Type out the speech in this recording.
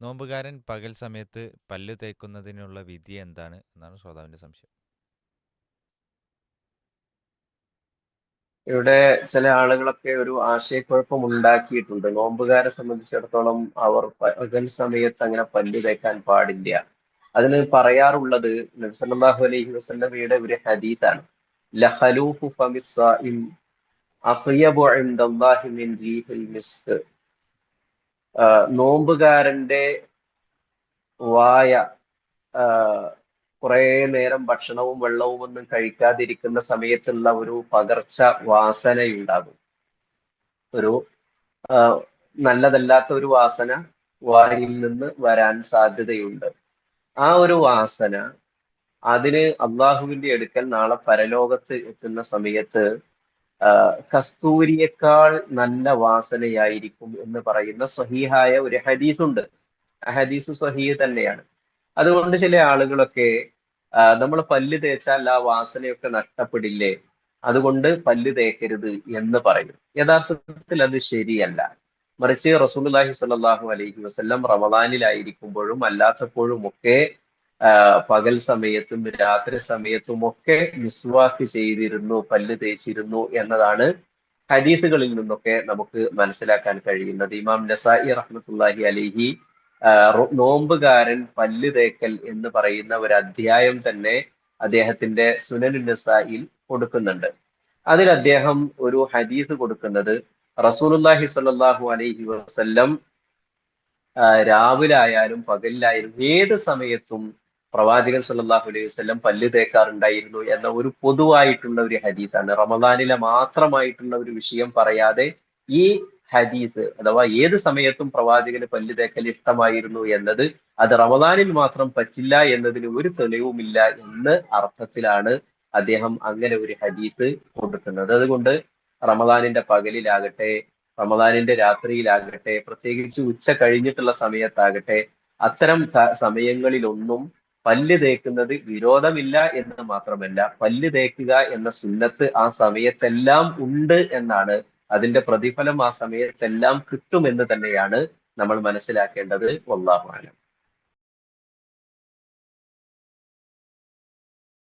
നോമ്പുകാരൻ പകൽ സമയത്ത് പല്ല് തേക്കുന്നതിനുള്ള വിധി എന്താണ് എന്നാണ് ശ്രോതാവിന്റെ സംശയം. ഇവിടെ ചില ആളുകളൊക്കെ ഒരു ആശയക്കുഴപ്പം ഉണ്ടാക്കിയിട്ടുണ്ട്. നോമ്പുകാരെ സംബന്ധിച്ചിടത്തോളം അവർ പകൽ സമയത്ത് അങ്ങനെ പല്ല് തേക്കാൻ പാടില്ല. അതിന് പറയാറുള്ളത് നബി സല്ലല്ലാഹു അലൈഹി വസല്ലമയുടെ ഒരു ഹദീസാണ്. ലഖലൂഫു ഫമിസ്സായിം അത്യബു ഇൻദല്ലാഹി മിൻ റീഹിൽ മിസ്ക്. നോമ്പുകാരന്റെ വായ കുറെ നേരം ഭക്ഷണവും വെള്ളവും ഒന്നും കഴിക്കാതിരിക്കുന്ന സമയത്തുള്ള ഒരു പകർച്ച വാസനയുണ്ടാകും. ഒരു ആ, നല്ലതല്ലാത്ത ഒരു വാസന വായിൽ നിന്ന് വരാൻ സാധ്യതയുണ്ട്. ആ ഒരു വാസന അതിന് അള്ളാഹുവിന്റെ അടുക്കൽ നാളെ പരലോകത്ത് എത്തുന്ന സമയത്ത് ആ, കസ്തൂരിയേക്കാൾ നല്ല വാസനയായിരിക്കും എന്ന് പറയുന്ന സ്വഹീഹായ ഒരു ഹദീസുണ്ട്. ആ ഹദീസ് സ്വഹീഹ് തന്നെയാണ്. അതുകൊണ്ട് ചില ആളുകളൊക്കെ നമ്മൾ പല്ല് തേച്ചാൽ ആ വാസനയൊക്കെ നഷ്ടപ്പെടില്ലേ, അതുകൊണ്ട് പല്ല് തേക്കരുത് എന്ന് പറയും. യഥാർത്ഥത്തിൽ അത് ശരിയല്ല. മറിച്ച് റസൂലുള്ളാഹി സ്വല്ലല്ലാഹു അലൈഹി വസല്ലം റമദാനിലായിരിക്കുമ്പോഴും അല്ലാത്തപ്പോഴും ഒക്കെ പകൽ സമയത്തും രാത്രി സമയത്തും ഒക്കെ മിസ്വാക്ക് ചെയ്തിരുന്നു, പല്ല് തേച്ചിരുന്നു എന്നതാണ് ഹദീസുകളിൽ നിന്നൊക്കെ നമുക്ക് മനസ്സിലാക്കാൻ കഴിയുന്നത്. ഇമാം നസായി റഹ്മത്തുള്ളാഹി അലൈഹി നോമ്പുകാരൻ പല്ല് തേക്കൽ എന്ന് പറയുന്ന ഒരു അധ്യായം തന്നെ അദ്ദേഹത്തിന്റെ സുനനുൻ നസായിൽ കൊടുക്കുന്നുണ്ട്. അതിൽ അദ്ദേഹം ഒരു ഹദീസ് കൊടുക്കുന്നത് റസൂലുള്ളാഹി സ്വല്ലല്ലാഹു അലൈഹി വസല്ലം രാവിലെ ആയാലും പകലിലായാലും ഏത് സമയത്തും പ്രവാചകൻ സല്ലല്ലാഹു അലൈഹി വസല്ലം പല്ല് തേക്കാറുണ്ടായിരുന്നു എന്ന ഒരു പൊതുവായിട്ടുള്ള ഒരു ഹദീസാണ്. റമദാനിലെ മാത്രമായിട്ടുള്ള ഒരു വിഷയം പറയാതെ ഈ ഹദീസ് അഥവാ ഏത് സമയത്തും പ്രവാചകന് പല്ല് തേക്കൽ ഇഷ്ടമായിരുന്നു എന്നത് അത് റമദാനിൽ മാത്രം പറ്റില്ല എന്നതിന് ഒരു തെളിവുമില്ല എന്ന് അർത്ഥത്തിലാണ് അദ്ദേഹം അങ്ങനെ ഒരു ഹദീസ് കൊടുക്കുന്നത്. അതുകൊണ്ട് റമദാനിന്റെ പകലിലാകട്ടെ റമദാനിന്റെ രാത്രിയിലാകട്ടെ പ്രത്യേകിച്ച് ഉച്ച കഴിഞ്ഞിട്ടുള്ള സമയത്താകട്ടെ അത്തരം സമയങ്ങളിലൊന്നും പല്ല് തേക്കുന്നത് വിരോധമില്ല എന്ന് മാത്രമല്ല, പല്ല് തേക്കുക എന്ന സുന്നത്ത് ആ സമയത്തെല്ലാം ഉണ്ട് എന്നാണ്. അതിന്റെ പ്രതിഫലം ആ സമയത്തെല്ലാം കിട്ടുമെന്ന് തന്നെയാണ് നമ്മൾ മനസ്സിലാക്കേണ്ടത്. വല്ലാഹു അലം.